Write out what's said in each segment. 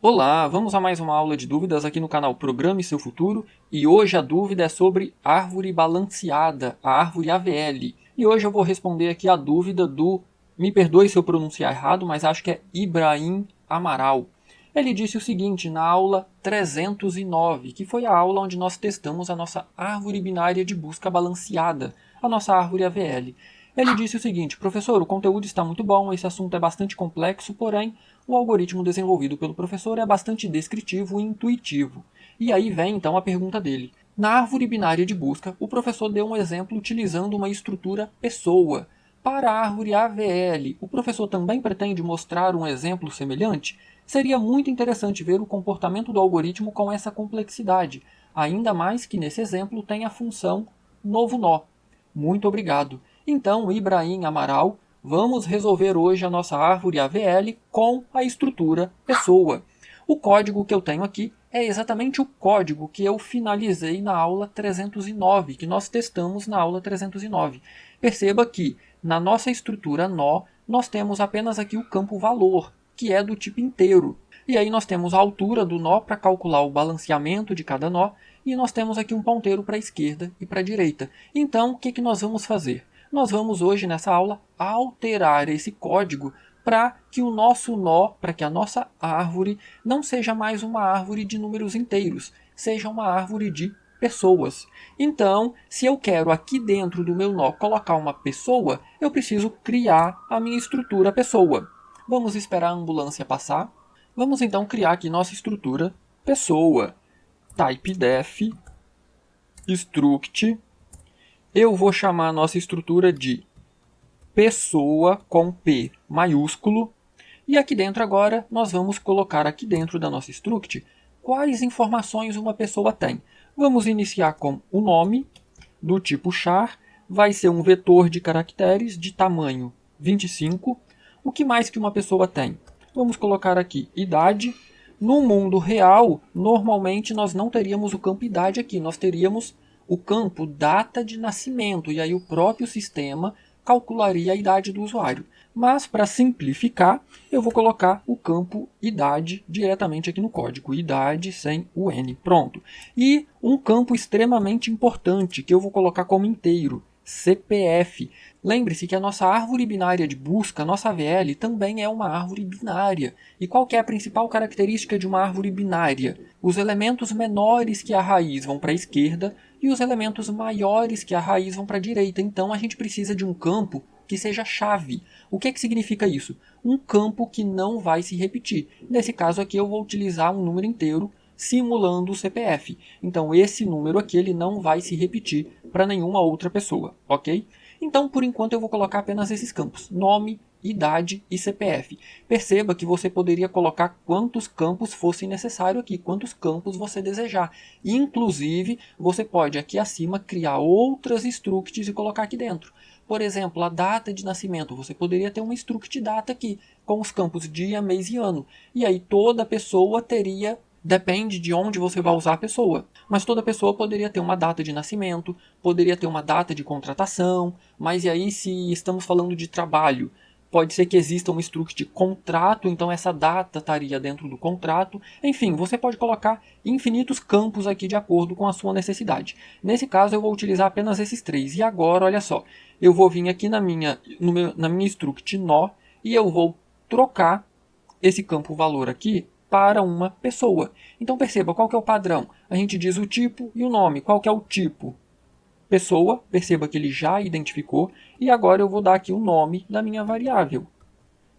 Olá, vamos a mais uma aula de dúvidas aqui no canal Programe Seu Futuro e hoje a dúvida é sobre árvore balanceada, a árvore AVL. E hoje eu vou responder aqui a dúvida do, me perdoe se eu pronunciar errado, mas acho que é Ibrahim Amaral. Ele disse o seguinte na aula 309, que foi a aula onde nós testamos a nossa árvore binária de busca balanceada, a nossa árvore AVL. Ele disse o seguinte: professor, o conteúdo está muito bom, esse assunto é bastante complexo, porém o algoritmo desenvolvido pelo professor é bastante descritivo e intuitivo. E aí vem então a pergunta dele. Na árvore binária de busca, o professor deu um exemplo utilizando uma estrutura pessoa. Para a árvore AVL, o professor também pretende mostrar um exemplo semelhante? Seria muito interessante ver o comportamento do algoritmo com essa complexidade, ainda mais que nesse exemplo tem a função novo nó. Muito obrigado. Então, Ibrahim Amaral, vamos resolver hoje a nossa árvore AVL com a estrutura pessoa. O código que eu tenho aqui é exatamente o código que eu finalizei na aula 309, que nós testamos na aula 309. Perceba que na nossa estrutura nó, nós temos apenas aqui o campo valor, que é do tipo inteiro. E aí nós temos a altura do nó para calcular o balanceamento de cada nó, e nós temos aqui um ponteiro para a esquerda e para a direita. Então, o que nós vamos fazer? Nós vamos hoje nessa aula alterar esse código para que o nosso nó, para que a nossa árvore não seja mais uma árvore de números inteiros, seja uma árvore de pessoas. Então, se eu quero aqui dentro do meu nó colocar uma pessoa, eu preciso criar a minha estrutura pessoa. Vamos esperar a ambulância passar. Vamos então criar aqui nossa estrutura pessoa. Typedef struct. Eu vou chamar a nossa estrutura de pessoa com P maiúsculo. E aqui dentro agora nós vamos colocar aqui dentro da nossa struct quais informações uma pessoa tem. Vamos iniciar com o nome do tipo char, vai ser um vetor de caracteres de tamanho 25. O que mais que uma pessoa tem? Vamos colocar aqui idade. No mundo real, normalmente nós não teríamos o campo idade aqui, nós teríamos o campo data de nascimento, e aí o próprio sistema calcularia a idade do usuário. Mas, para simplificar, eu vou colocar o campo idade diretamente aqui no código. Idade sem o N. Pronto. E um campo extremamente importante, que eu vou colocar como inteiro. CPF. Lembre-se que a nossa árvore binária de busca, a nossa AVL, também é uma árvore binária. E qual que é a principal característica de uma árvore binária? Os elementos menores que a raiz vão para a esquerda e os elementos maiores que a raiz vão para a direita. Então a gente precisa de um campo que seja chave. O que significa isso? Um campo que não vai se repetir. Nesse caso aqui eu vou utilizar um número inteiro simulando o CPF. Então esse número aqui ele não vai se repetir para nenhuma outra pessoa, ok? Então por enquanto eu vou colocar apenas esses campos, nome, idade e CPF. Perceba que você poderia colocar quantos campos fossem necessário aqui, quantos campos você desejar. Inclusive, você pode aqui acima criar outras structs e colocar aqui dentro. Por exemplo, a data de nascimento, você poderia ter uma struct data aqui, com os campos dia, mês e ano. E aí toda pessoa teria, depende de onde você vai usar a pessoa, mas toda pessoa poderia ter uma data de nascimento, poderia ter uma data de contratação, mas e aí se estamos falando de trabalho, pode ser que exista um struct contrato, então essa data estaria dentro do contrato. Enfim, você pode colocar infinitos campos aqui de acordo com a sua necessidade. Nesse caso eu vou utilizar apenas esses três. E agora, olha só, eu vou vir aqui na minha struct nó e eu vou trocar esse campo valor aqui para uma pessoa. Então perceba qual que é o padrão. A gente diz o tipo e o nome. Qual que é o tipo? Pessoa, perceba que ele já identificou, e agora eu vou dar aqui o nome da minha variável.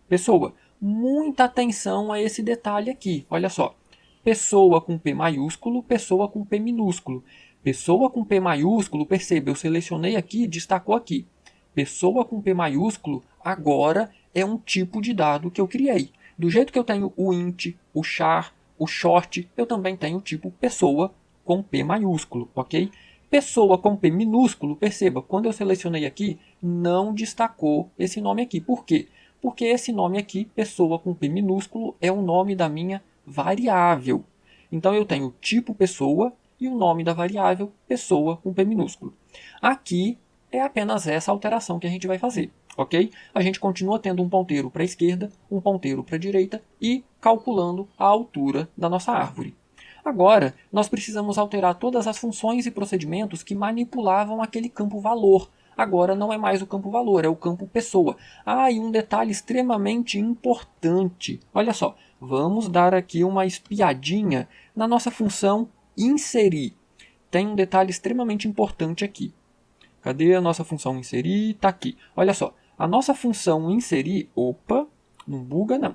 Pessoa. Muita atenção a esse detalhe aqui, olha só. Pessoa com P maiúsculo, pessoa com P minúsculo. Pessoa com P maiúsculo, perceba, eu selecionei aqui e destacou aqui. Pessoa com P maiúsculo agora é um tipo de dado que eu criei. Do jeito que eu tenho o int, o char, o short, eu também tenho o tipo pessoa com P maiúsculo, ok? Pessoa com P minúsculo, perceba, quando eu selecionei aqui, não destacou esse nome aqui. Por quê? Porque esse nome aqui, pessoa com P minúsculo, é o nome da minha variável. Então eu tenho tipo pessoa e o nome da variável pessoa com P minúsculo. Aqui é apenas essa alteração que a gente vai fazer, ok? A gente continua tendo um ponteiro para a esquerda, um ponteiro para a direita e calculando a altura da nossa árvore. Agora, nós precisamos alterar todas as funções e procedimentos que manipulavam aquele campo valor. Agora não é mais o campo valor, é o campo pessoa. Ah, e um detalhe extremamente importante. Olha só, vamos dar aqui uma espiadinha na nossa função inserir. Tem um detalhe extremamente importante aqui. Cadê a nossa função inserir? Está aqui. Olha só, a nossa função inserir... Opa, não buga não.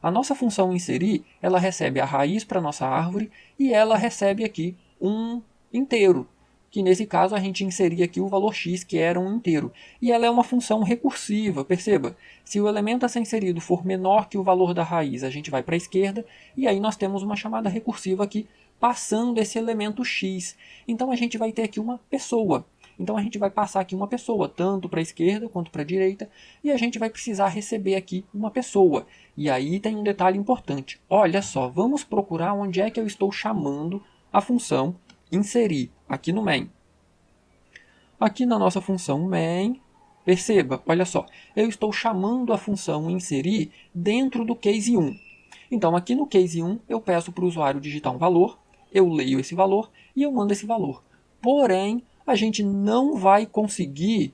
A nossa função inserir, ela recebe a raiz para a nossa árvore e ela recebe aqui um inteiro, que nesse caso a gente inseria aqui o valor x, que era um inteiro. E ela é uma função recursiva, perceba. Se o elemento a ser inserido for menor que o valor da raiz, a gente vai para a esquerda, e aí nós temos uma chamada recursiva aqui, passando esse elemento x. Então a gente vai ter aqui uma pessoa. Então a gente vai passar aqui uma pessoa, tanto para a esquerda quanto para a direita, e a gente vai precisar receber aqui uma pessoa. E aí tem um detalhe importante. Olha só, vamos procurar onde é que eu estou chamando a função inserir, aqui no main. Aqui na nossa função main, perceba, olha só, eu estou chamando a função inserir dentro do case 1. Então aqui no case 1 eu peço para o usuário digitar um valor, eu leio esse valor e eu mando esse valor. Porém, a gente não vai conseguir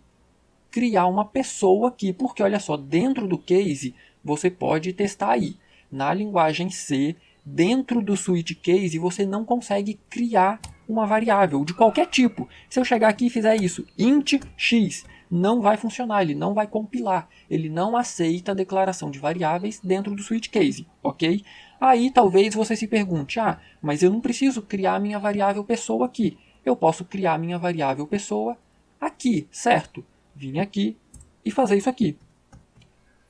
criar uma pessoa aqui, porque olha só, dentro do case você pode testar aí. Na linguagem C, dentro do switch case, você não consegue criar uma variável de qualquer tipo. Se eu chegar aqui e fizer isso, int x, não vai funcionar, ele não vai compilar, ele não aceita a declaração de variáveis dentro do switch case, ok? Aí talvez você se pergunte, mas eu não preciso criar a minha variável pessoa aqui. Eu posso criar a minha variável pessoa aqui, certo? Vim aqui e fazer isso aqui.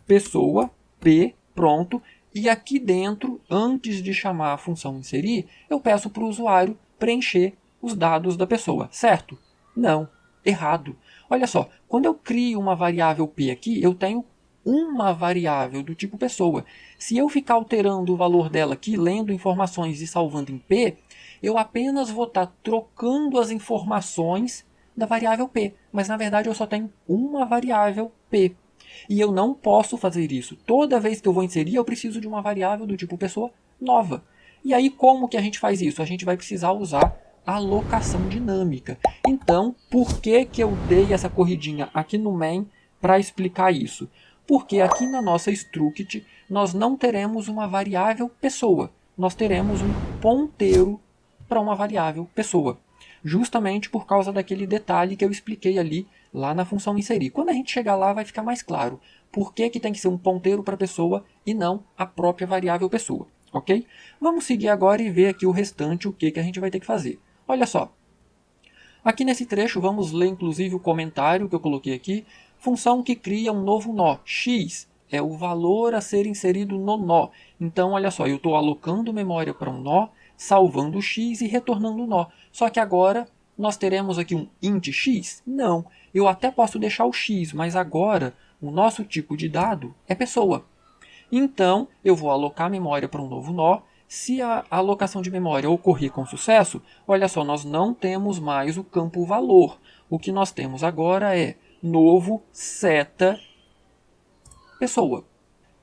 Pessoa, P, pronto. E aqui dentro, antes de chamar a função inserir, eu peço para o usuário preencher os dados da pessoa, certo? Não, errado. Olha só, quando eu crio uma variável P aqui, eu tenho uma variável do tipo pessoa. Se eu ficar alterando o valor dela aqui, lendo informações e salvando em P, eu apenas vou estar trocando as informações da variável P. Mas na verdade eu só tenho uma variável P. E eu não posso fazer isso. Toda vez que eu vou inserir, eu preciso de uma variável do tipo pessoa nova. E aí como que a gente faz isso? A gente vai precisar usar a alocação dinâmica. Então, por que que eu dei essa corridinha aqui no main para explicar isso? Porque aqui na nossa struct nós não teremos uma variável pessoa. Nós teremos um ponteiro para uma variável pessoa. Justamente por causa daquele detalhe que eu expliquei ali lá na função inserir. Quando a gente chegar lá vai ficar mais claro por que que tem que ser um ponteiro para pessoa e não a própria variável pessoa. Ok? Vamos seguir agora e ver aqui o restante, o que que a gente vai ter que fazer. Olha só. Aqui nesse trecho vamos ler inclusive o comentário que eu coloquei aqui. Função que cria um novo nó. X é o valor a ser inserido no nó. Então, olha só, eu estou alocando memória para um nó, salvando o x e retornando o nó. Só que agora nós teremos aqui um int x? Não. Eu até posso deixar o x, mas agora o nosso tipo de dado é pessoa. Então, eu vou alocar memória para um novo nó. Se a alocação de memória ocorrer com sucesso, olha só, nós não temos mais o campo valor. O que nós temos agora é novo seta pessoa.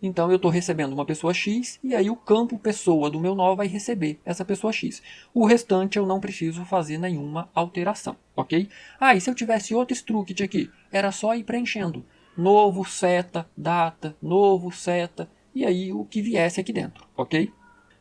Então eu estou recebendo uma pessoa X e aí o campo pessoa do meu nó vai receber essa pessoa X. O restante eu não preciso fazer nenhuma alteração, ok? E se eu tivesse outro struct aqui, era só ir preenchendo. Novo seta, data, novo seta, e aí o que viesse aqui dentro, ok?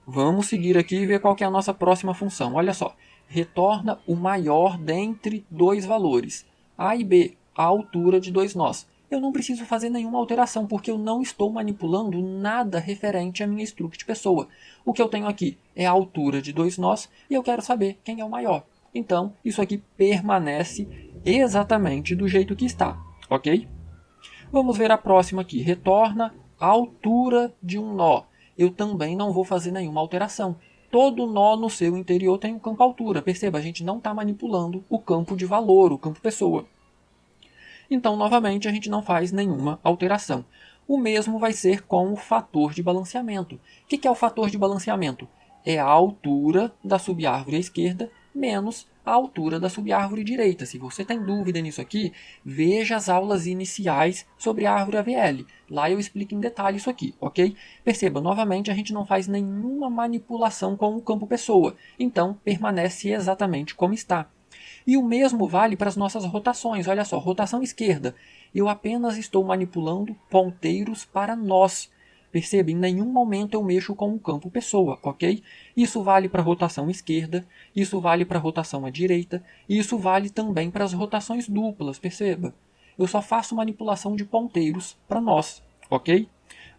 Vamos seguir aqui e ver qual que é a nossa próxima função. Olha só, retorna o maior dentre dois valores, A e B, a altura de dois nós. Eu não preciso fazer nenhuma alteração, porque eu não estou manipulando nada referente à minha struct pessoa. O que eu tenho aqui é a altura de dois nós e eu quero saber quem é o maior. Então, isso aqui permanece exatamente do jeito que está, ok? Vamos ver a próxima aqui. Retorna a altura de um nó. Eu também não vou fazer nenhuma alteração. Todo nó no seu interior tem um campo altura. Perceba, a gente não está manipulando o campo de valor, o campo pessoa. Então, novamente, a gente não faz nenhuma alteração. O mesmo vai ser com o fator de balanceamento. O que é o fator de balanceamento? É a altura da subárvore à esquerda menos a altura da subárvore direita. Se você tem dúvida nisso aqui, veja as aulas iniciais sobre a árvore AVL. Lá eu explico em detalhe isso aqui, ok? Perceba, novamente, a gente não faz nenhuma manipulação com o campo pessoa, então permanece exatamente como está. E o mesmo vale para as nossas rotações. Olha só, rotação esquerda. Eu apenas estou manipulando ponteiros para nós. Perceba, em nenhum momento eu mexo com o campo pessoa, ok? Isso vale para a rotação esquerda, isso vale para a rotação à direita, e isso vale também para as rotações duplas, perceba. Eu só faço manipulação de ponteiros para nós, ok?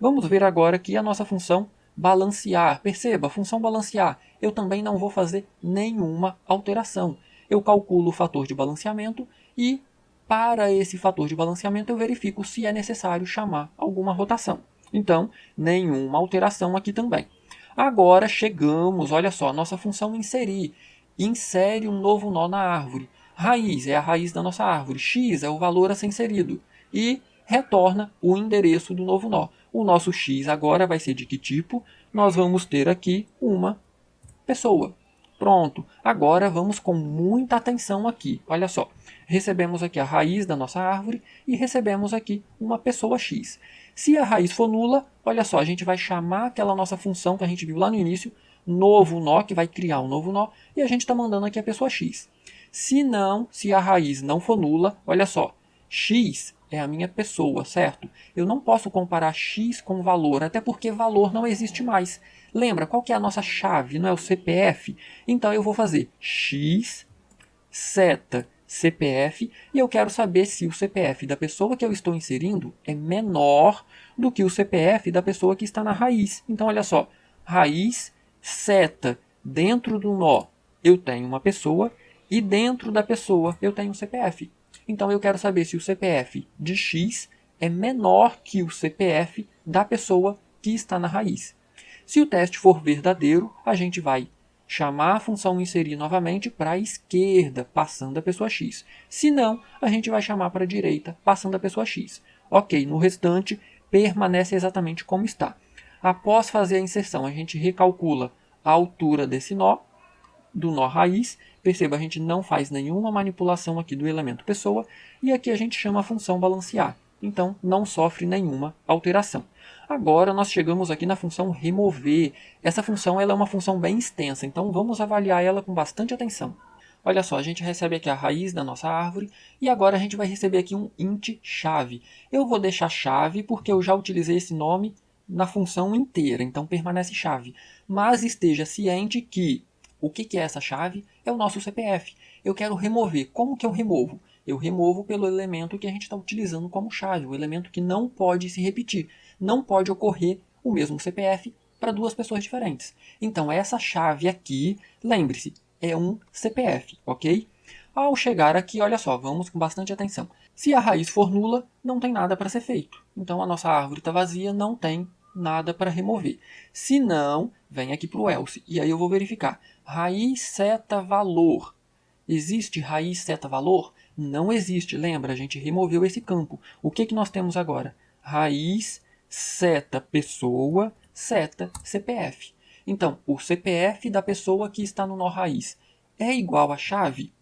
Vamos ver agora aqui a nossa função balancear. Perceba, a função balancear, eu também não vou fazer nenhuma alteração. Eu calculo o fator de balanceamento e, para esse fator de balanceamento, eu verifico se é necessário chamar alguma rotação. Então, nenhuma alteração aqui também. Agora chegamos, olha só, nossa função inserir. Insere um novo nó na árvore. Raiz é a raiz da nossa árvore. X é o valor a ser inserido. E retorna o endereço do novo nó. O nosso x agora vai ser de que tipo? Nós vamos ter aqui uma pessoa. Pronto. Agora vamos com muita atenção aqui. Olha só. Recebemos aqui a raiz da nossa árvore e recebemos aqui uma pessoa x. Se a raiz for nula, olha só, a gente vai chamar aquela nossa função que a gente viu lá no início, novo nó, que vai criar um novo nó, e a gente está mandando aqui a pessoa x. Se não, se a raiz não for nula, olha só, x é a minha pessoa, certo? Eu não posso comparar x com valor, até porque valor não existe mais. Lembra, qual que é a nossa chave? Não é o CPF? Então eu vou fazer x, seta, CPF, e eu quero saber se o CPF da pessoa que eu estou inserindo é menor do que o CPF da pessoa que está na raiz. Então olha só, raiz, seta, dentro do nó eu tenho uma pessoa, e dentro da pessoa eu tenho um CPF. Então eu quero saber se o CPF de x é menor que o CPF da pessoa que está na raiz. Se o teste for verdadeiro, a gente vai chamar a função inserir novamente para a esquerda, passando a pessoa x. Se não, a gente vai chamar para a direita, passando a pessoa x. Ok, no restante, permanece exatamente como está. Após fazer a inserção, a gente recalcula a altura desse nó, do nó raiz. Perceba, a gente não faz nenhuma manipulação aqui do elemento pessoa, e aqui a gente chama a função balancear. Então, não sofre nenhuma alteração. Agora, nós chegamos aqui na função remover. Essa função ela é uma função bem extensa, então vamos avaliar ela com bastante atenção. Olha só, a gente recebe aqui a raiz da nossa árvore, e agora a gente vai receber aqui um int chave. Eu vou deixar chave porque eu já utilizei esse nome na função inteira, então permanece chave. Mas esteja ciente que o que é essa chave? É o nosso CPF. Eu quero remover. Como que eu removo? Eu removo pelo elemento que a gente está utilizando como chave, o elemento que não pode se repetir. Não pode ocorrer o mesmo CPF para duas pessoas diferentes. Então, essa chave aqui, lembre-se, é um CPF, ok? Ao chegar aqui, olha só, vamos com bastante atenção. Se a raiz for nula, não tem nada para ser feito. Então, a nossa árvore está vazia, não tem nada para remover. Se não, vem aqui para o else. E aí eu vou verificar. Raiz seta valor. Existe raiz seta valor? Não existe. Lembra, a gente removeu esse campo. O que nós temos agora? Raiz seta pessoa seta CPF. Então, o CPF da pessoa que está no nó raiz é igual à chave?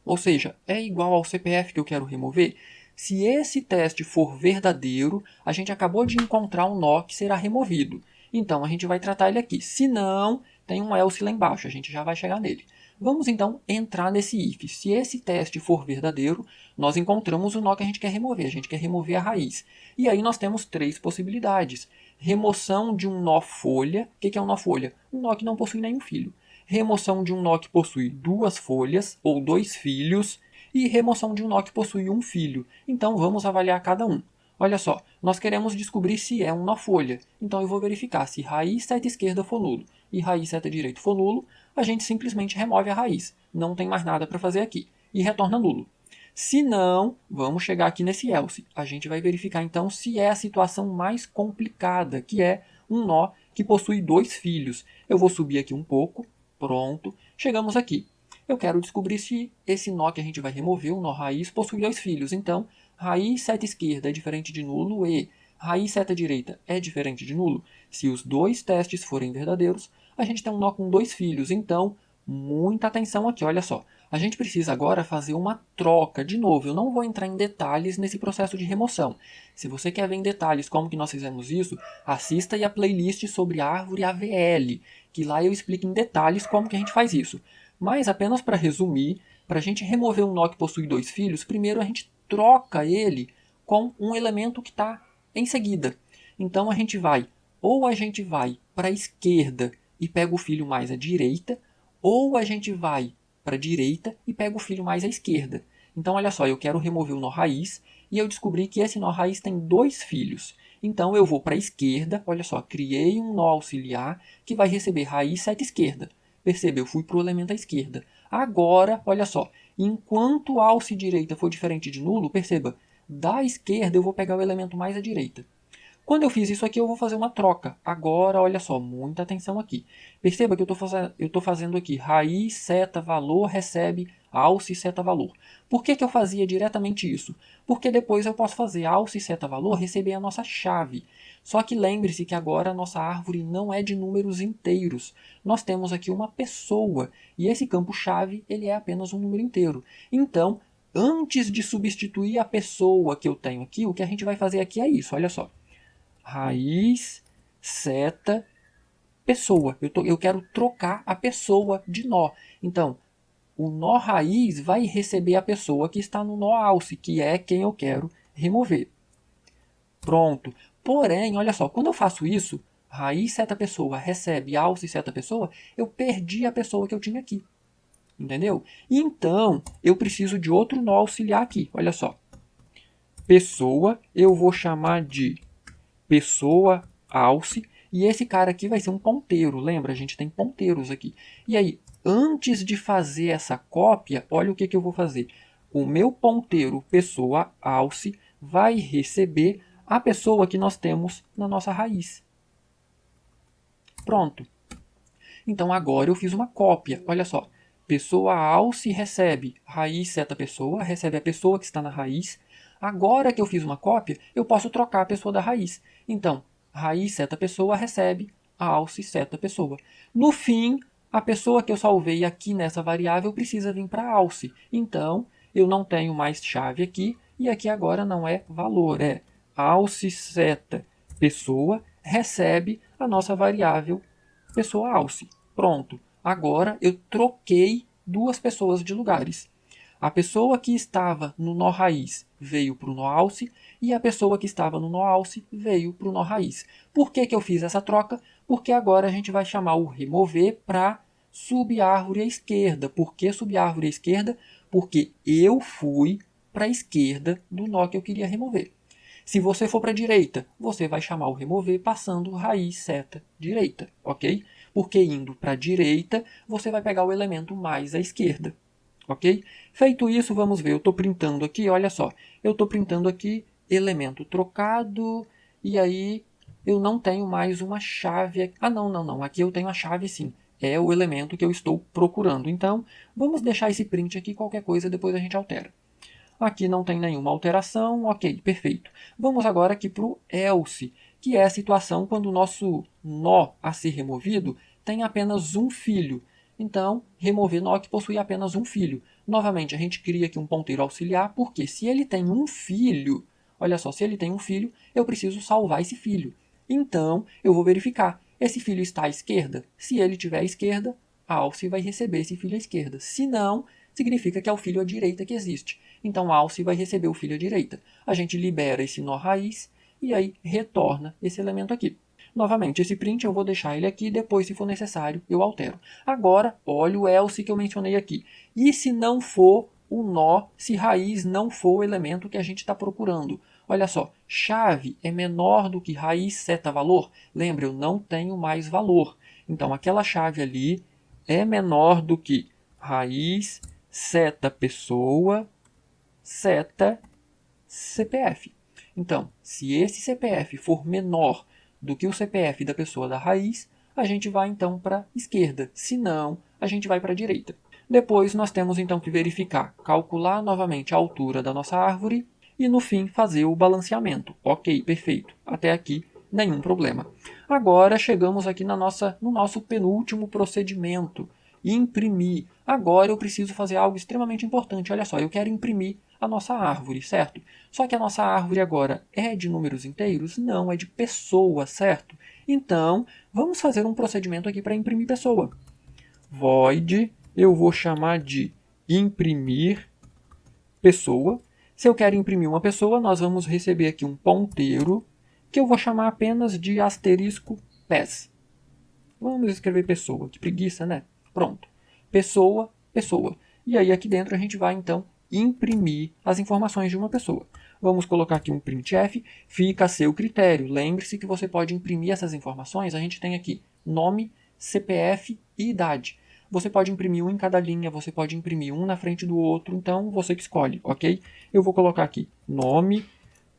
Ou seja, é igual ao CPF que eu quero remover? Se esse teste for verdadeiro, a gente acabou de encontrar um nó que será removido. Então, a gente vai tratar ele aqui. Se não, tem um else lá embaixo, a gente já vai chegar nele. Vamos então entrar nesse if. Se esse teste for verdadeiro, nós encontramos o nó que a gente quer remover. A gente quer remover a raiz. E aí nós temos três possibilidades. Remoção de um nó folha. O que é um nó folha? Um nó que não possui nenhum filho. Remoção de um nó que possui duas folhas ou dois filhos, e remoção de um nó que possui um filho. Então vamos avaliar cada um. Olha só, nós queremos descobrir se é um nó folha. Então eu vou verificar se raiz seta esquerda for nulo e raiz seta direita for nulo, a gente simplesmente remove a raiz. Não tem mais nada para fazer aqui. E retorna nulo. Se não, vamos chegar aqui nesse else. A gente vai verificar então se é a situação mais complicada, que é um nó que possui dois filhos. Eu vou subir aqui um pouco. Pronto, chegamos aqui. Eu quero descobrir se esse nó que a gente vai remover, o nó raiz, possui dois filhos. Então, raiz seta esquerda é diferente de nulo e raiz seta direita é diferente de nulo. Se os dois testes forem verdadeiros, a gente tem um nó com dois filhos. Então, Muita atenção aqui, olha só. A gente precisa agora fazer uma troca. De novo, eu não vou entrar em detalhes nesse processo de remoção. Se você quer ver em detalhes como que nós fizemos isso, assista aí a playlist sobre árvore AVL, que lá eu explico em detalhes como que a gente faz isso. Mas apenas para resumir, para a gente remover um nó que possui dois filhos, primeiro a gente troca ele com um elemento que está em seguida. Então a gente vai para a esquerda e pega o filho mais à direita, ou a gente vai para a direita e pega o filho mais à esquerda. Então, olha só, eu quero remover o nó raiz e eu descobri que esse nó raiz tem dois filhos. Então, eu vou para a esquerda, olha só, criei um nó auxiliar que vai receber raiz seta esquerda. Perceba, eu fui para o elemento à esquerda. Agora, olha só, enquanto alce direita for diferente de nulo, perceba, da esquerda eu vou pegar o elemento mais à direita. Quando eu fiz isso aqui, eu vou fazer uma troca. Agora, olha só, muita atenção aqui. Perceba que eu estou fazendo aqui raiz, seta, valor, recebe, alce, seta, valor. Por que eu fazia diretamente isso? Porque depois eu posso fazer alce, seta, valor, receber a nossa chave. Só que lembre-se que agora a nossa árvore não é de números inteiros. Nós temos aqui uma pessoa, e esse campo-chave ele é apenas um número inteiro. Então, antes de substituir a pessoa que eu tenho aqui, o que a gente vai fazer aqui é isso, olha só. Raiz, seta, pessoa. Eu quero trocar a pessoa de nó. Então, o nó raiz vai receber a pessoa que está no nó alce, que é quem eu quero remover. Pronto. Porém, olha só, quando eu faço isso, raiz, seta, pessoa, recebe alce, seta, pessoa, eu perdi a pessoa que eu tinha aqui. Entendeu? Então, eu preciso de outro nó auxiliar aqui. Olha só. Pessoa, eu vou chamar de pessoa alce, e esse cara aqui vai ser um ponteiro. Lembra? A gente tem ponteiros aqui. E aí, antes de fazer essa cópia, olha o que eu vou fazer. O meu ponteiro pessoa alce vai receber a pessoa que nós temos na nossa raiz. Pronto. Então agora eu fiz uma cópia. Olha só. Pessoa alce recebe raiz seta pessoa, recebe a pessoa que está na raiz. Agora que eu fiz uma cópia, eu posso trocar a pessoa da raiz. Então, raiz seta pessoa recebe alce seta pessoa. No fim, a pessoa que eu salvei aqui nessa variável precisa vir para alce. Então, eu não tenho mais chave aqui, e aqui agora não é valor, é alce seta pessoa recebe a nossa variável pessoa alce. Pronto. Agora eu troquei duas pessoas de lugares. A pessoa que estava no nó raiz veio para o nó alce e a pessoa que estava no nó alce veio para o nó raiz. Por que eu fiz essa troca? Porque agora a gente vai chamar o remover para subárvore à esquerda. Por que subárvore à esquerda? Porque eu fui para a esquerda do nó que eu queria remover. Se você for para a direita, você vai chamar o remover passando raiz seta direita, ok? Porque indo para a direita, você vai pegar o elemento mais à esquerda, ok? Feito isso, vamos ver. Eu estou printando aqui, olha só. Eu estou printando aqui elemento trocado, e aí eu não tenho mais uma chave. Ah, não. Aqui eu tenho a chave sim. É o elemento que eu estou procurando. Então, vamos deixar esse print aqui, qualquer coisa depois a gente altera. Aqui não tem nenhuma alteração, ok, perfeito. Vamos agora aqui para o else, que é a situação quando o nosso nó a ser removido tem apenas um filho. Então, remover nó que possui apenas um filho. Novamente, a gente cria aqui um ponteiro auxiliar, porque se ele tem um filho, olha só, se ele tem um filho, eu preciso salvar esse filho. Então, eu vou verificar, esse filho está à esquerda? Se ele estiver à esquerda, a alce vai receber esse filho à esquerda. Se não, significa que é o filho à direita que existe. Então, a alce vai receber o filho à direita. A gente libera esse nó raiz e aí retorna esse elemento aqui. Novamente, esse print eu vou deixar ele aqui, depois, se for necessário, eu altero. Agora, olha o else que eu mencionei aqui. E se não for o nó, se raiz não for o elemento que a gente está procurando? Olha só, chave é menor do que raiz seta valor? Lembra, eu não tenho mais valor. Então, aquela chave ali é menor do que raiz seta pessoa seta CPF. Então, se esse CPF for menor do que o CPF da pessoa da raiz, a gente vai então para a esquerda. Se não, a gente vai para a direita. Depois nós temos então que verificar, calcular novamente a altura da nossa árvore e no fim fazer o balanceamento. Ok, perfeito. Até aqui nenhum problema. Agora chegamos aqui no nosso penúltimo procedimento. imprimir. Agora eu preciso fazer algo extremamente importante. Olha só, eu quero imprimir a nossa árvore, certo? Só que a nossa árvore agora é de números inteiros? Não, é de pessoa, certo? Então, vamos fazer um procedimento aqui para imprimir pessoa. Void, eu vou chamar de imprimir pessoa. Se eu quero imprimir uma pessoa, nós vamos receber aqui um ponteiro, que eu vou chamar apenas de asterisco PES. Vamos escrever pessoa, que preguiça, né? Pronto. Pessoa, pessoa. E aí aqui dentro a gente vai, então, imprimir as informações de uma pessoa. Vamos colocar aqui um printf, fica a seu critério. Lembre-se que você pode imprimir essas informações. A gente tem aqui nome, CPF e idade. Você pode imprimir um em cada linha, você pode imprimir um na frente do outro, então você que escolhe, ok? Eu vou colocar aqui nome,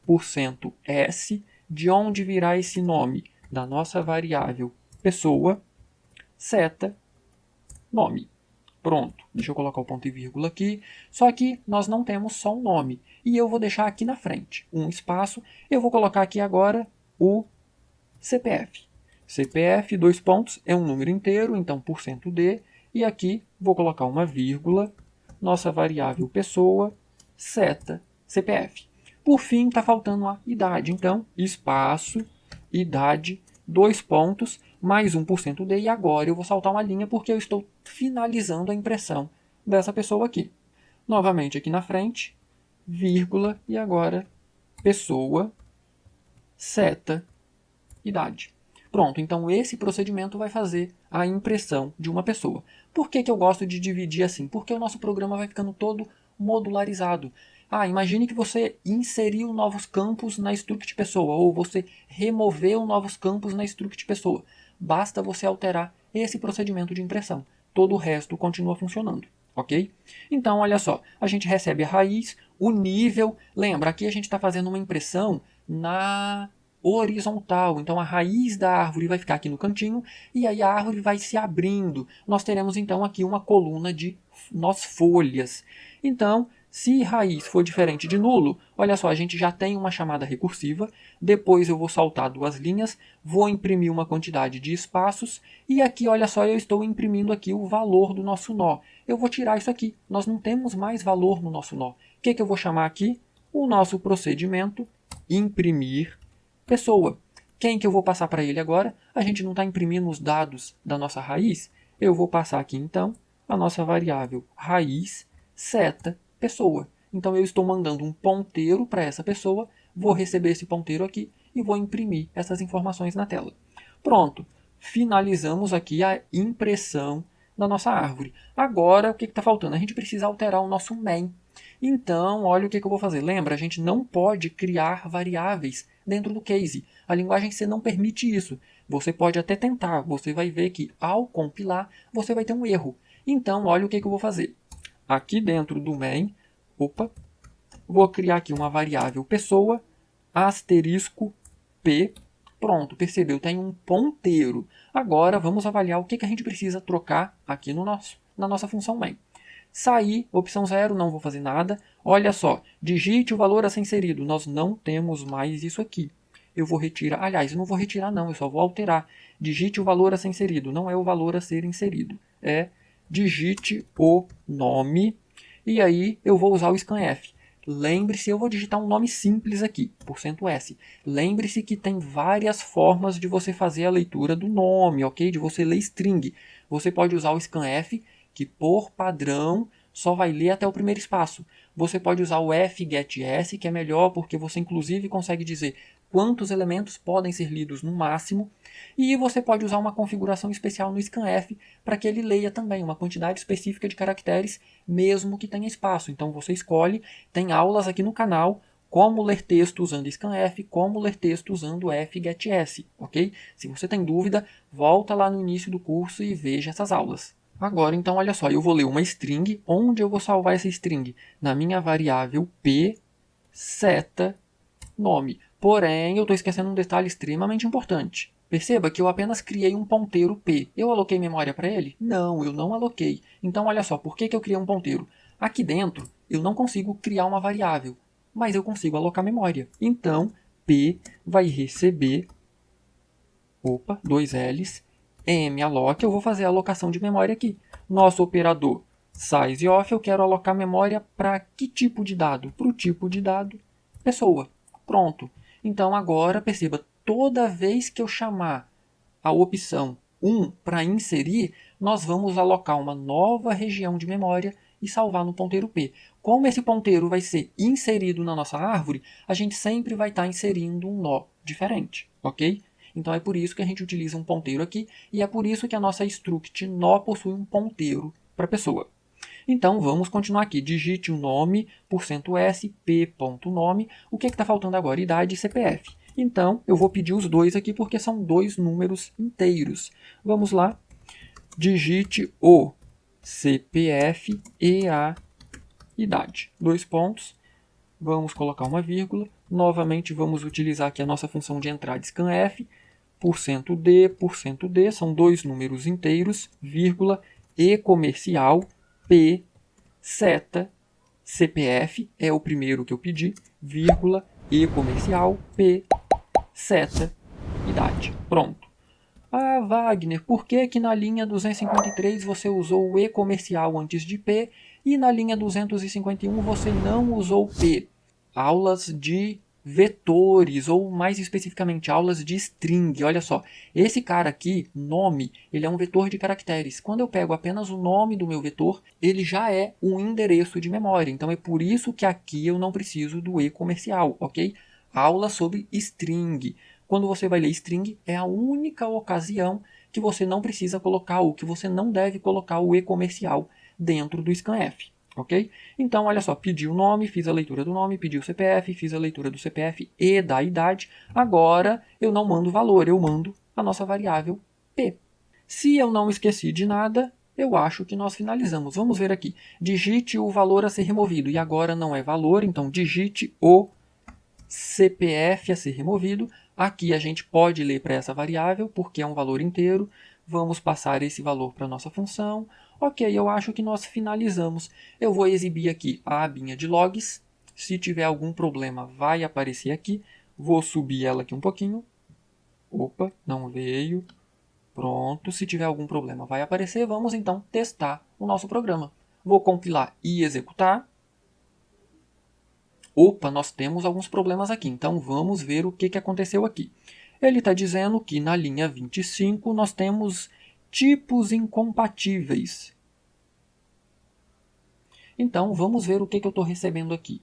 %s, de onde virá esse nome? Da nossa variável pessoa, seta, nome. Pronto, deixa eu colocar o ponto e vírgula aqui. Só que nós não temos só um nome. E eu vou deixar aqui na frente um espaço. Eu vou colocar aqui agora o CPF. CPF, dois pontos, é um número inteiro, então %d. E aqui vou colocar uma vírgula, nossa variável pessoa, seta, CPF. Por fim, está faltando a idade. Então, espaço, idade, dois pontos, mais um %d. E agora eu vou saltar uma linha porque eu estou finalizando a impressão dessa pessoa aqui. Novamente aqui na frente, vírgula, e agora pessoa, seta, idade. Pronto, então esse procedimento vai fazer a impressão de uma pessoa. Por que eu gosto de dividir assim? Porque o nosso programa vai ficando todo modularizado. Imagine que você inseriu novos campos na struct pessoa, ou você removeu novos campos na struct pessoa. Basta você alterar esse procedimento de impressão. Todo o resto continua funcionando, ok? Então, olha só, a gente recebe a raiz, o nível. Lembra, aqui a gente está fazendo uma impressão na horizontal. Então a raiz da árvore vai ficar aqui no cantinho e aí a árvore vai se abrindo. Nós teremos então aqui uma coluna de folhas. Então, se raiz for diferente de nulo, olha só, a gente já tem uma chamada recursiva. Depois eu vou saltar duas linhas, vou imprimir uma quantidade de espaços e aqui, olha só, eu estou imprimindo aqui o valor do nosso nó. Eu vou tirar isso aqui. Nós não temos mais valor no nosso nó. O que eu vou chamar aqui? O nosso procedimento imprimir pessoa. Quem que eu vou passar para ele agora? A gente não está imprimindo os dados da nossa raiz. Eu vou passar aqui, então, a nossa variável raiz, seta, pessoa. Então, eu estou mandando um ponteiro para essa pessoa, vou receber esse ponteiro aqui e vou imprimir essas informações na tela. Pronto, finalizamos aqui a impressão da nossa árvore. Agora, o que está faltando? A gente precisa alterar o nosso main. Então, olha o que eu vou fazer. Lembra, a gente não pode criar variáveis dentro do case. A linguagem C não permite isso. Você pode até tentar, você vai ver que ao compilar, você vai ter um erro. Então, olha o que eu vou fazer. Aqui dentro do main, vou criar aqui uma variável pessoa, asterisco P. Pronto, percebeu? Tem um ponteiro. Agora, vamos avaliar o que a gente precisa trocar aqui na nossa função main. Sair, opção 0, não vou fazer nada. Olha só, digite o valor a ser inserido. Nós não temos mais isso aqui. Eu vou retirar, aliás, eu não vou retirar não, eu só vou alterar. Digite o valor a ser inserido, não é o valor a ser inserido. É digite o nome e aí eu vou usar o scanf. Lembre-se, eu vou digitar um nome simples aqui, %s. Lembre-se que tem várias formas de você fazer a leitura do nome, ok? De você ler string. Você pode usar o scanf, que por padrão só vai ler até o primeiro espaço. Você pode usar o fgetS, que é melhor porque você inclusive consegue dizer quantos elementos podem ser lidos no máximo. E você pode usar uma configuração especial no scanf para que ele leia também uma quantidade específica de caracteres, mesmo que tenha espaço. Então você escolhe, tem aulas aqui no canal, como ler texto usando scanf, como ler texto usando fgetS, ok? Se você tem dúvida, volta lá no início do curso e veja essas aulas. Agora, então, olha só, eu vou ler uma string. Onde eu vou salvar essa string? Na minha variável p, seta, nome. Porém, eu estou esquecendo um detalhe extremamente importante. Perceba que eu apenas criei um ponteiro p. Eu aloquei memória para ele? Não, eu não aloquei. Então, olha só, por que eu criei um ponteiro? Aqui dentro, eu não consigo criar uma variável, mas eu consigo alocar memória. Então, p vai receber, dois L's, malloc, eu vou fazer a alocação de memória aqui. Nosso operador sizeOf, eu quero alocar memória para que tipo de dado? Para o tipo de dado pessoa. Pronto. Então agora, perceba, toda vez que eu chamar a opção 1 para inserir, nós vamos alocar uma nova região de memória e salvar no ponteiro P. Como esse ponteiro vai ser inserido na nossa árvore, a gente sempre vai estar inserindo um nó diferente, ok? Então é por isso que a gente utiliza um ponteiro aqui e é por isso que a nossa struct nó possui um ponteiro para a pessoa. Então vamos continuar aqui. Digite o nome, %s, p.nome. O que está faltando agora? Idade e CPF. Então eu vou pedir os dois aqui porque são dois números inteiros. Vamos lá. Digite o CPF e a idade. 2 pontos. Vamos colocar uma vírgula. Novamente vamos utilizar aqui a nossa função de entrada scanf. %d, são dois números inteiros, vírgula, e comercial, P, seta, CPF, é o primeiro que eu pedi, vírgula, e comercial, P, seta, idade. Pronto. Ah, Wagner, por que que na linha 253 você usou o e comercial antes de P e na linha 251 você não usou P? Aulas de vetores, ou mais especificamente aulas de string. Olha só, esse cara aqui, nome, ele é um vetor de caracteres. Quando eu pego apenas o nome do meu vetor, ele já é um endereço de memória. Então é por isso que aqui eu não preciso do e comercial, ok? Aula sobre string. Quando você vai ler string, é a única ocasião que você não precisa colocar, ou que você não deve colocar o e comercial dentro do scanf. Ok? Então, olha só, pedi o nome, fiz a leitura do nome, pedi o CPF, fiz a leitura do CPF e da idade. Agora, eu não mando valor, eu mando a nossa variável P. Se eu não esqueci de nada, eu acho que nós finalizamos. Vamos ver aqui. Digite o valor a ser removido. E agora não é valor, então digite o CPF a ser removido. Aqui a gente pode ler para essa variável, porque é um valor inteiro. Vamos passar esse valor para a nossa função. Ok, eu acho que nós finalizamos. Eu vou exibir aqui a abinha de logs. Se tiver algum problema, vai aparecer aqui. Vou subir ela aqui um pouquinho. Opa, não veio. Pronto, se tiver algum problema, vai aparecer. Vamos então testar o nosso programa. Vou compilar e executar. Opa, nós temos alguns problemas aqui, então vamos ver o que aconteceu aqui. Ele está dizendo que na linha 25 nós temos tipos incompatíveis. Então vamos ver o que eu estou recebendo aqui.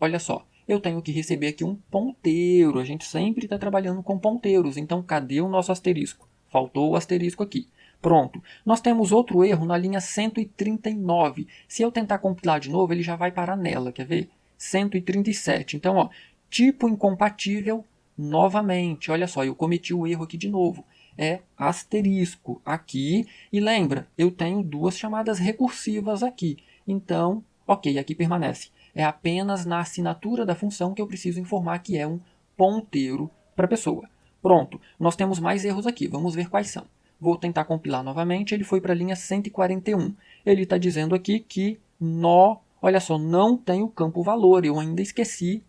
Olha só, eu tenho que receber aqui um ponteiro, a gente sempre está trabalhando com ponteiros, então cadê o nosso asterisco? Faltou o asterisco aqui. Pronto, nós temos outro erro na linha 139. Se eu tentar compilar de novo, ele já vai parar nela, quer ver? 137. Então, ó, tipo incompatível novamente. Olha só, eu cometi o erro aqui de novo. É asterisco aqui. E lembra, eu tenho duas chamadas recursivas aqui. Então, ok, aqui permanece. É apenas na assinatura da função que eu preciso informar que é um ponteiro para a pessoa. Pronto, nós temos mais erros aqui. Vamos ver quais são. Vou tentar compilar novamente. Ele foi para a linha 141. Ele está dizendo aqui que nó. Olha só, não tem o campo valor, eu ainda esqueci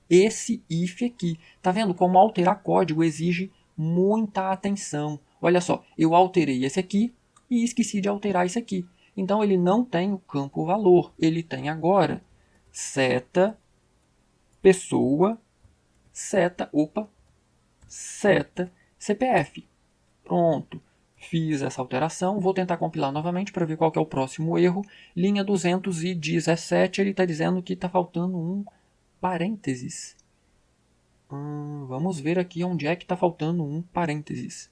esse if aqui. Tá vendo como alterar código exige muita atenção. Olha só, eu alterei esse aqui e esqueci de alterar esse aqui. Então ele não tem o campo valor, ele tem agora seta, pessoa, seta, CPF. Pronto. Fiz essa alteração, vou tentar compilar novamente para ver qual que é o próximo erro. Linha 217, ele está dizendo que está faltando um parênteses. Vamos ver aqui onde é que está faltando um parênteses.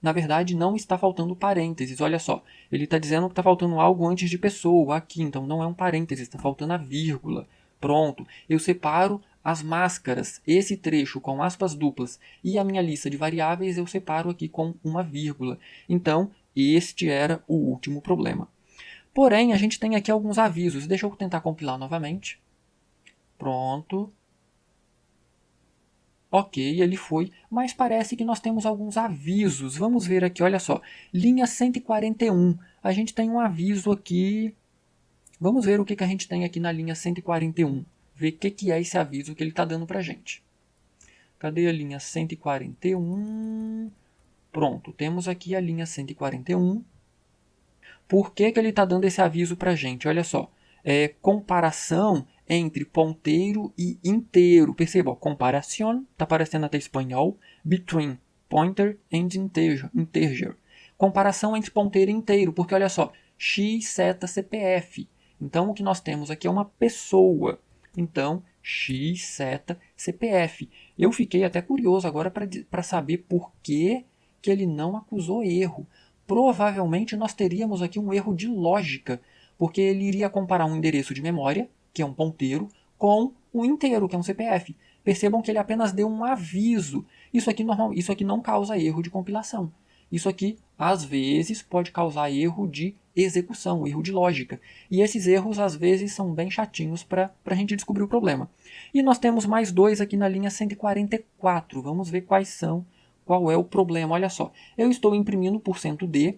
Na verdade, não está faltando parênteses, olha só. Ele está dizendo que está faltando algo antes de pessoa, aqui, então não é um parênteses, está faltando a vírgula. Pronto, eu separo as máscaras, esse trecho com aspas duplas e a minha lista de variáveis eu separo aqui com uma vírgula. Então, este era o último problema. Porém, a gente tem aqui alguns avisos. Deixa eu tentar compilar novamente. Pronto. Ok, ele foi, mas parece que nós temos alguns avisos. Vamos ver aqui, olha só. Linha 141. A gente tem um aviso aqui. Vamos ver o que a gente tem aqui na linha 141. Ver o que é esse aviso que ele está dando para a gente. Cadê a linha 141? Pronto, temos aqui a linha 141. Por que ele está dando esse aviso para a gente? Olha só, comparação entre ponteiro e inteiro. Perceba, ó, comparação, está aparecendo até em espanhol, between pointer and integer. Comparação entre ponteiro e inteiro, porque olha só, x, seta, CPF. Então, o que nós temos aqui é uma pessoa. Então, x, seta, CPF. Eu fiquei até curioso agora para saber por que ele não acusou erro. Provavelmente nós teríamos aqui um erro de lógica, porque ele iria comparar um endereço de memória, que é um ponteiro, com um inteiro, que é um CPF. Percebam que ele apenas deu um aviso. Isso aqui não causa erro de compilação. Isso aqui, às vezes, pode causar erro de execução, erro de lógica. E esses erros, às vezes, são bem chatinhos para a gente descobrir o problema. E nós temos mais dois aqui na linha 144. Vamos ver qual é o problema. Olha só, eu estou imprimindo %D,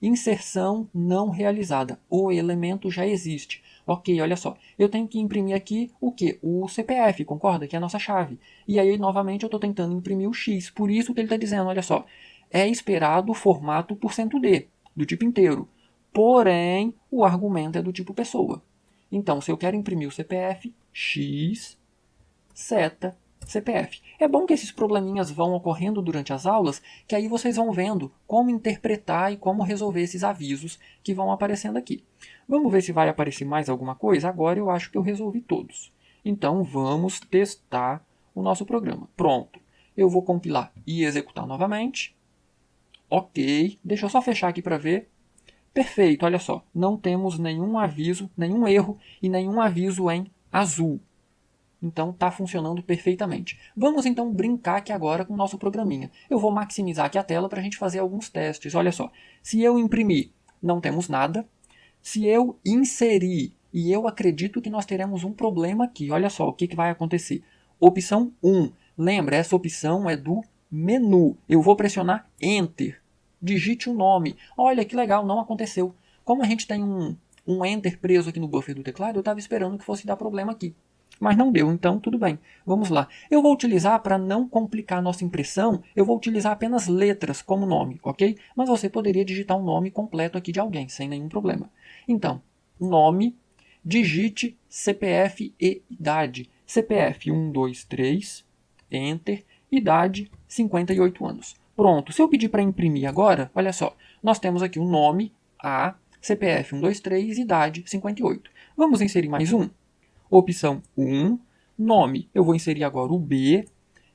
inserção não realizada. O elemento já existe. Ok, olha só, eu tenho que imprimir aqui o quê? O CPF, concorda? Que é a nossa chave. E aí, novamente, eu estou tentando imprimir o X. Por isso que ele está dizendo, olha só, é esperado o formato %D, do tipo inteiro. Porém, o argumento é do tipo pessoa. Então, se eu quero imprimir o CPF, X, seta, CPF. É bom que esses probleminhas vão ocorrendo durante as aulas, que aí vocês vão vendo como interpretar e como resolver esses avisos que vão aparecendo aqui. Vamos ver se vai aparecer mais alguma coisa? Agora eu acho que eu resolvi todos. Então vamos testar o nosso programa. Pronto. Eu vou compilar e executar novamente. Ok. Deixa eu só fechar aqui para ver. Perfeito, olha só. Não temos nenhum aviso, nenhum erro e nenhum aviso em azul. Então está funcionando perfeitamente. Vamos então brincar aqui agora com o nosso programinha. Eu vou maximizar aqui a tela para a gente fazer alguns testes. Olha só, se eu imprimir, não temos nada. Se eu inserir, e eu acredito que nós teremos um problema aqui. Olha só o que vai acontecer. Opção 1. Lembra, essa opção é do menu. Eu vou pressionar Enter. Digite o nome. Olha que legal, não aconteceu. Como a gente tem um Enter preso aqui no buffer do teclado, eu estava esperando que fosse dar problema aqui. Mas não deu, então tudo bem. Vamos lá. Eu vou utilizar, para não complicar a nossa impressão, eu vou utilizar apenas letras como nome, ok? Mas você poderia digitar um nome completo aqui de alguém, sem nenhum problema. Então, nome, digite CPF e idade. CPF 123, Enter, idade 58 anos. Pronto, se eu pedir para imprimir agora, olha só, nós temos aqui o nome, A, CPF 123, idade 58. Vamos inserir mais um? Opção 1, nome, eu vou inserir agora o B,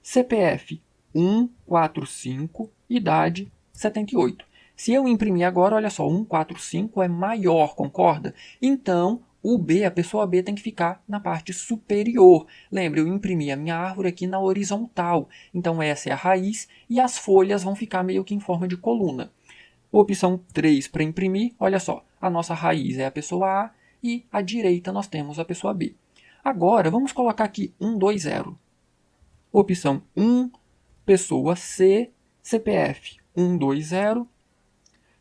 CPF 145, idade 78. Se eu imprimir agora, olha só, 145 é maior, concorda? Então, o B, a pessoa B, tem que ficar na parte superior. Lembra, eu imprimi a minha árvore aqui na horizontal. Então, essa é a raiz e as folhas vão ficar meio que em forma de coluna. Opção 3 para imprimir, olha só, a nossa raiz é a pessoa A e à direita nós temos a pessoa B. Agora, vamos colocar aqui 120. Opção 1, pessoa C, CPF 120,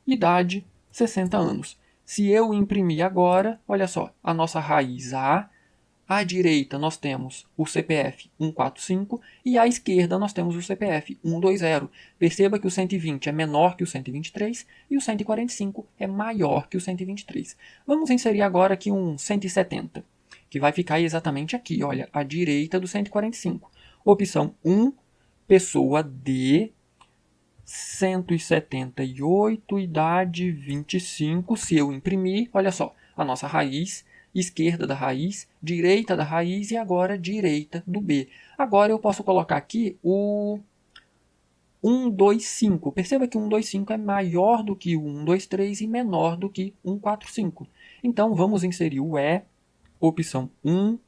idade 60 anos. Se eu imprimir agora, olha só, a nossa raiz A, à direita nós temos o CPF 145 e à esquerda nós temos o CPF 120. Perceba que o 120 é menor que o 123 e o 145 é maior que o 123. Vamos inserir agora aqui um 170. Que vai ficar exatamente aqui, olha, à direita do 145. Opção 1, pessoa D, 178, idade 25. Se eu imprimir, olha só, a nossa raiz, esquerda da raiz, direita da raiz e agora direita do B. Agora eu posso colocar aqui o 125. Perceba que o 125 é maior do que o 123 e menor do que 145. Então vamos inserir o E. Opção 1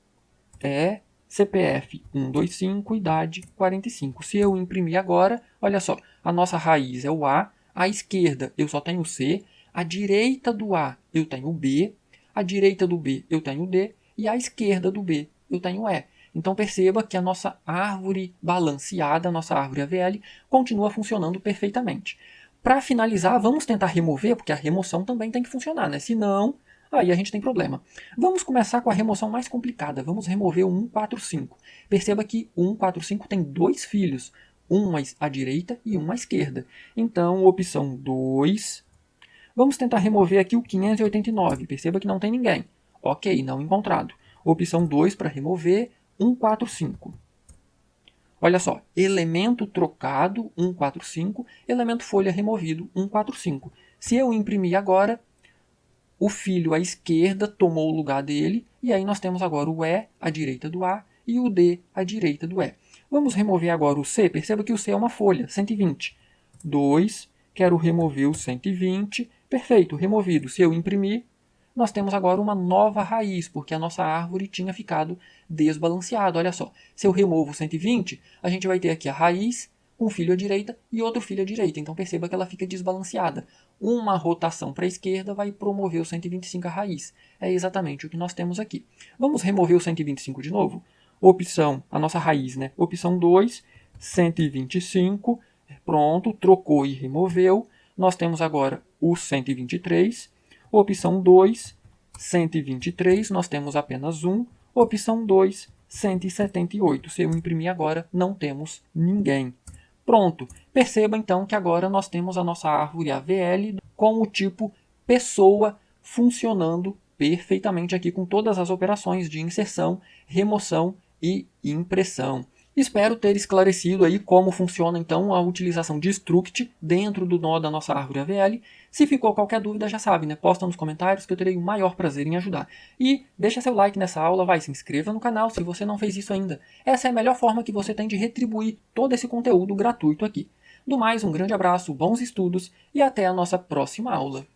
é CPF 125, idade 45. Se eu imprimir agora, olha só, a nossa raiz é o A, à esquerda eu só tenho o C, à direita do A eu tenho o B, à direita do B eu tenho o D e à esquerda do B eu tenho o E. Então perceba que a nossa árvore balanceada, a nossa árvore AVL, continua funcionando perfeitamente. Para finalizar, vamos tentar remover, porque a remoção também tem que funcionar, né? Senão, aí a gente tem problema. Vamos começar com a remoção mais complicada. Vamos remover o 145. Perceba que o 145 tem dois filhos. um à direita e um à esquerda. Então, opção 2. Vamos tentar remover aqui o 589. Perceba que não tem ninguém. Ok, não encontrado. Opção 2 para remover, 145. Olha só, elemento trocado, 145, elemento folha removido, 145. Se eu imprimir agora, o filho à esquerda tomou o lugar dele, e aí nós temos agora o E à direita do A e o D à direita do E. Vamos remover agora o C. Perceba que o C é uma folha, 120. 2, quero remover o 120. Perfeito, removido. Se eu imprimir, nós temos agora uma nova raiz, porque a nossa árvore tinha ficado desbalanceada. Olha só, se eu removo o 120, a gente vai ter aqui a raiz, um filho à direita e outro filho à direita. Então perceba que ela fica desbalanceada. Uma rotação para a esquerda vai promover o 125 à raiz. É exatamente o que nós temos aqui. Vamos remover o 125 de novo? Opção, a nossa raiz, né? Opção 2, 125. Pronto, trocou e removeu. Nós temos agora o 123. Opção 2, 123. Nós temos apenas um. Opção 2, 178. Se eu imprimir agora, não temos ninguém. Pronto. Perceba então que agora nós temos a nossa árvore AVL com o tipo pessoa funcionando perfeitamente aqui com todas as operações de inserção, remoção e impressão. Espero ter esclarecido aí como funciona então a utilização de struct dentro do nó da nossa árvore AVL. Se ficou qualquer dúvida, já sabe, né? Posta nos comentários que eu terei o maior prazer em ajudar. E deixa seu like nessa aula, se inscreva no canal se você não fez isso ainda. Essa é a melhor forma que você tem de retribuir todo esse conteúdo gratuito aqui. Do mais, um grande abraço, bons estudos e até a nossa próxima aula.